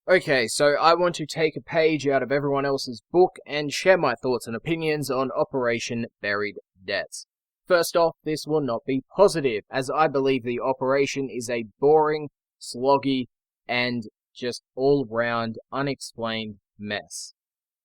Okay, so I want to take a page out of everyone else's book and share my thoughts and opinions on Operation Buried Debts. First off, this will not be positive, as I believe the operation is a boring, sloggy, and just all-round unexplained mess.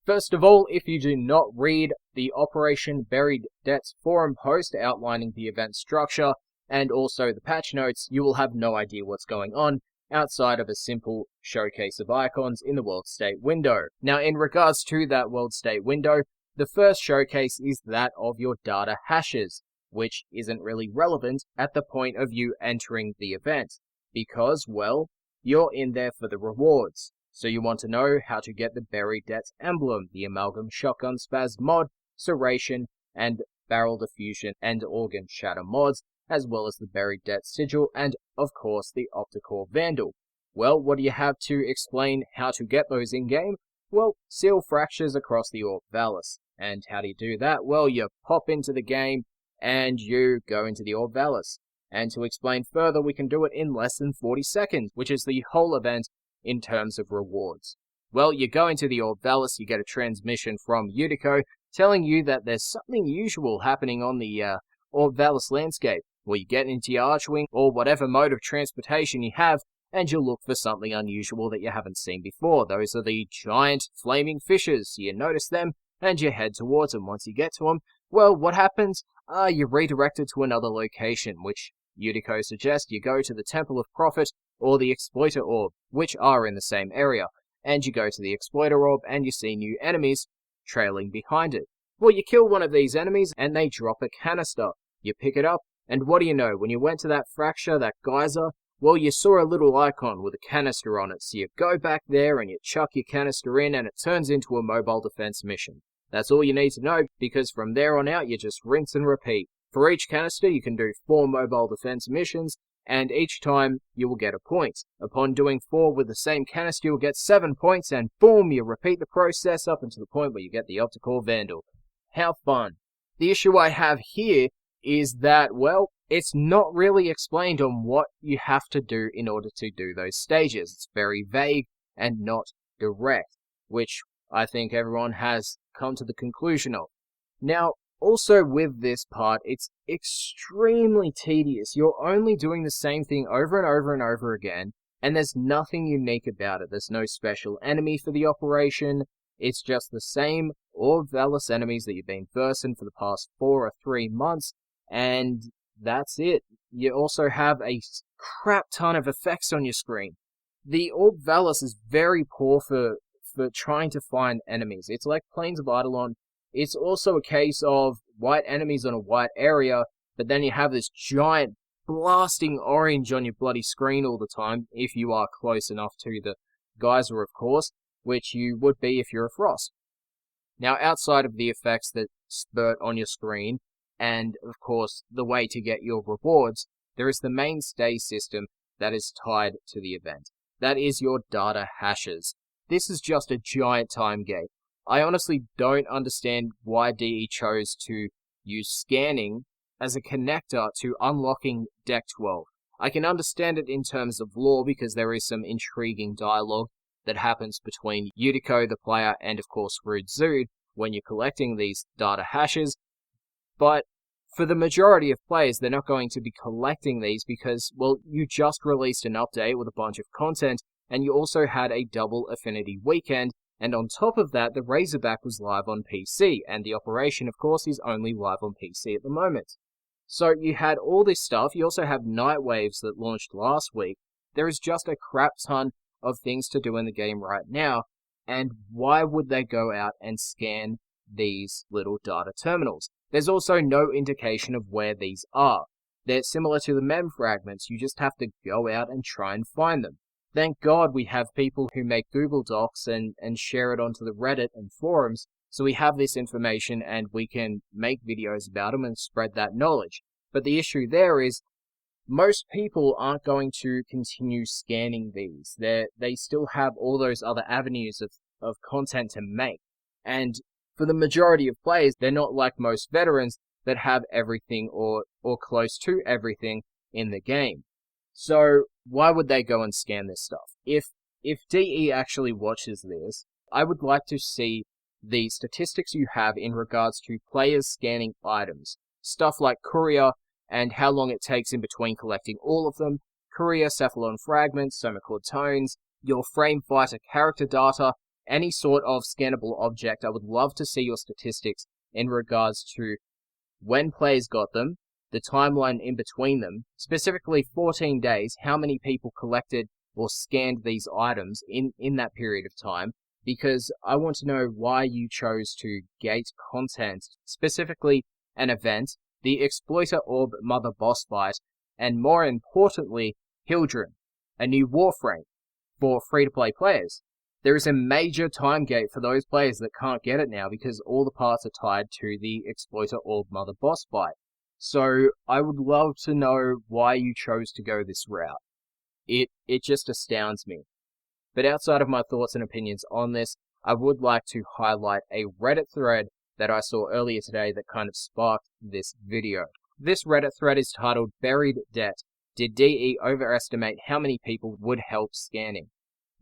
First of all, if you do not read the Operation Buried Debts forum post outlining the event structure and also the patch notes, you will have no idea what's going on outside of a simple showcase of icons in the world state window. Now, in regards to that world state window, the first showcase is that of your data hashes, which isn't really relevant at the point of you entering the event, because, well, you're in there for the rewards. So you want to know how to get the Buried Debts Emblem, the Amalgam Shotgun Spaz mod, Serration, and Barrel Diffusion and Organ Shatter mods, as well as the Buried Debts Sigil, and of course the Opticore Vandal. Well, what do you have to explain how to get those in-game? Well, seal fractures across the Orb Valis. And how do you do that? Well, you pop into the game and you go into the Orb Valis. And to explain further, we can do it in less than 40 seconds, which is the whole event in terms of rewards. Well, you go into the Orb Valis, you get a transmission from Utico telling you that there's something usual happening on the Orb Valis landscape. Well, you get into your Archwing or whatever mode of transportation you have, and you look for something unusual that you haven't seen before. Those are the giant flaming fissures. You notice them and you head towards them. Once you get to them, well, what happens? You're redirected to another location, which Utico suggests you go to the Temple of Prophet or the Exploiter Orb, which are in the same area. And you go to the Exploiter Orb and you see new enemies trailing behind it. Well, you kill one of these enemies and they drop a canister. You pick it up, and what do you know? When you went to that fracture, that geyser, well, you saw a little icon with a canister on it. So you go back there and you chuck your canister in and it turns into a mobile defense mission. That's all you need to know, because from there on out, you just rinse and repeat. For each canister, you can do 4 mobile defense missions, and each time you will get a point. Upon doing 4 with the same canister, you'll get 7 points, and boom, you repeat the process up until the point where you get the Opticore Vandal. How fun. The issue I have here is that, well, it's not really explained on what you have to do in order to do those stages. It's very vague and not direct, which I think everyone has come to the conclusion of. Now, also with this part, it's extremely tedious. You're only doing the same thing over and over and over again, and there's nothing unique about it. There's no special enemy for the operation. It's just the same Orb Valis enemies that you've been versing for the past 4 or 3 months, and that's it. You also have a crap ton of effects on your screen. The Orb Valis is very poor for trying to find enemies. It's like Plains of Eidolon. It's also a case of white enemies on a white area, but then you have this giant blasting orange on your bloody screen all the time, if you are close enough to the geyser, of course, which you would be if you're a Frost. Now, outside of the effects that spurt on your screen, and of course the way to get your rewards, there is the mainstay system that is tied to the event. That is your data hashes. This is just a giant time gate. I honestly don't understand why DE chose to use scanning as a connector to unlocking Deck 12. I can understand it in terms of lore because there is some intriguing dialogue that happens between Utico, the player, and of course Rude Zood when you're collecting these data hashes. But for the majority of players, they're not going to be collecting these because, well, you just released an update with a bunch of content, and you also had a double Affinity weekend, and on top of that, the Razorback was live on PC, and the operation, of course, is only live on PC at the moment. So you had all this stuff. You also have Night Waves that launched last week. There is just a crap ton of things to do in the game right now, and why would they go out and scan these little data terminals? There's also no indication of where these are. They're similar to the mem fragments. You just have to go out and try and find them. Thank God we have people who make Google Docs and share it onto the Reddit and forums, so we have this information and we can make videos about them and spread that knowledge. But the issue there is, most people aren't going to continue scanning these. They still have all those other avenues of content to make. And for the majority of players, they're not like most veterans that have everything or close to everything in the game. So why would they go and scan this stuff? If if DE actually watches this, I would like to see the statistics you have in regards to players scanning items. Stuff like courier and how long it takes in between collecting all of them, courier, cephalon fragments, somachord tones, your frame fighter character data, any sort of scannable object. I would love to see your statistics in regards to when players got them, the timeline in between them, specifically 14 days, how many people collected or scanned these items in that period of time, because I want to know why you chose to gate content, specifically an event, the Exploiter Orb Mother boss fight, and more importantly, Hildren, a new Warframe for free-to-play players. There is a major time gate for those players that can't get it now because all the parts are tied to the Exploiter Orb Mother boss fight. So I would love to know why you chose to go this route. It just astounds me. But outside of my thoughts and opinions on this, I would like to highlight a Reddit thread that I saw earlier today that kind of sparked this video. This Reddit thread is titled Buried Debt. Did DE overestimate how many people would help scanning?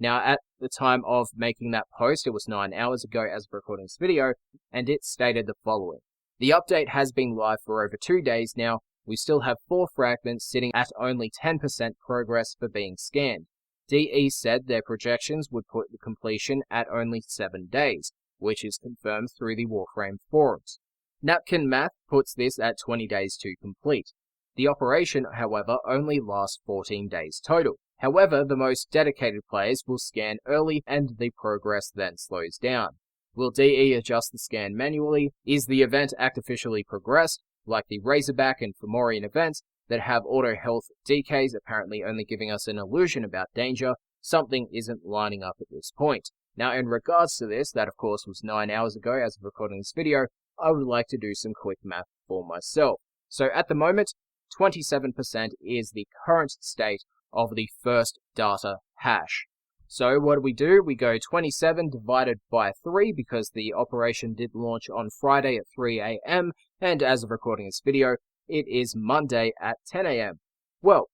Now, at the time of making that post, it was 9 hours ago as of recording this video, and it stated the following. The update has been live for over 2 days now. We still have 4 fragments sitting at only 10% progress for being scanned. DE said their projections would put the completion at only 7 days, which is confirmed through the Warframe forums. Napkin Math puts this at 20 days to complete. The operation, however, only lasts 14 days total. However, the most dedicated players will scan early and the progress then slows down. Will DE adjust the scan manually? Is the event artificially progressed, like the Razorback and Fomorian events that have auto health decays apparently only giving us an illusion about danger? Something isn't lining up at this point. Now, in regards to this, that of course was 9 hours ago as of recording this video, I would like to do some quick math for myself. So at the moment, 27% is the current state of the first data hash. So what do? We go 27 divided by 3 because the operation did launch on Friday at 3 AM, and as of recording this video, it is Monday at 10 AM. Well,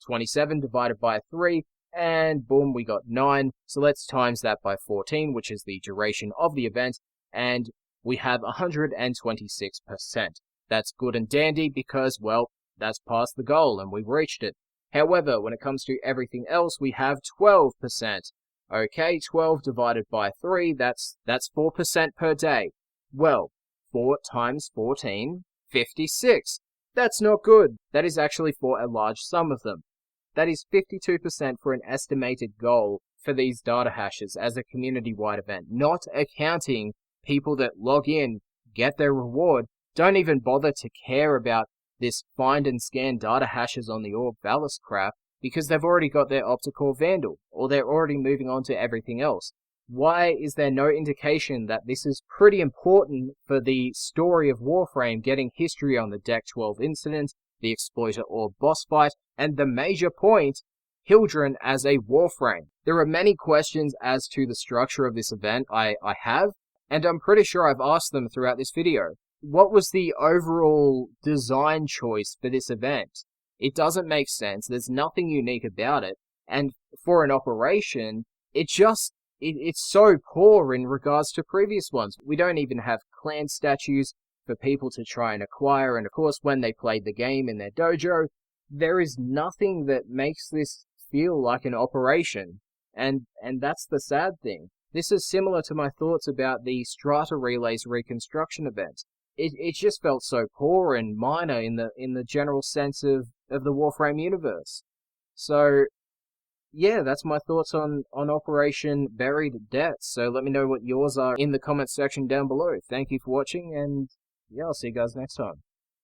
27 divided by 3, and boom, we got 9. So let's times that by 14, which is the duration of the event, and we have 126%. That's good and dandy because, well, that's past the goal and we've reached it. However, when it comes to everything else, we have 12%. Okay, 12 divided by 3, that's 4% per day. Well, 4 times 14, 56. That's not good. That is actually for a large sum of them. That is 52% for an estimated goal for these data hashes as a community-wide event, not accounting people that log in, get their reward, don't even bother to care about this find and scan data hashes on the Orb Valis crap because they've already got their Opticore Vandal, or they're already moving on to everything else. Why is there no indication that this is pretty important for the story of Warframe, getting history on the Deck 12 incident, the Exploiter Orb boss fight, and the major point, Hildren as a Warframe? There are many questions as to the structure of this event I have, and I'm pretty sure I've asked them throughout this video. What was the overall design choice for this event? It doesn't make sense. There's nothing unique about it. And for an operation, it's so poor in regards to previous ones. We don't even have clan statues for people to try and acquire. And of course, when they played the game in their dojo, there is nothing that makes this feel like an operation. And that's the sad thing. This is similar to my thoughts about the Strata Relays reconstruction event. It just felt so poor and minor in the general sense of the Warframe universe. So, yeah, that's my thoughts on Operation Buried Debt. So let me know what yours are in the comments section down below. Thank you for watching, and yeah, I'll see you guys next time.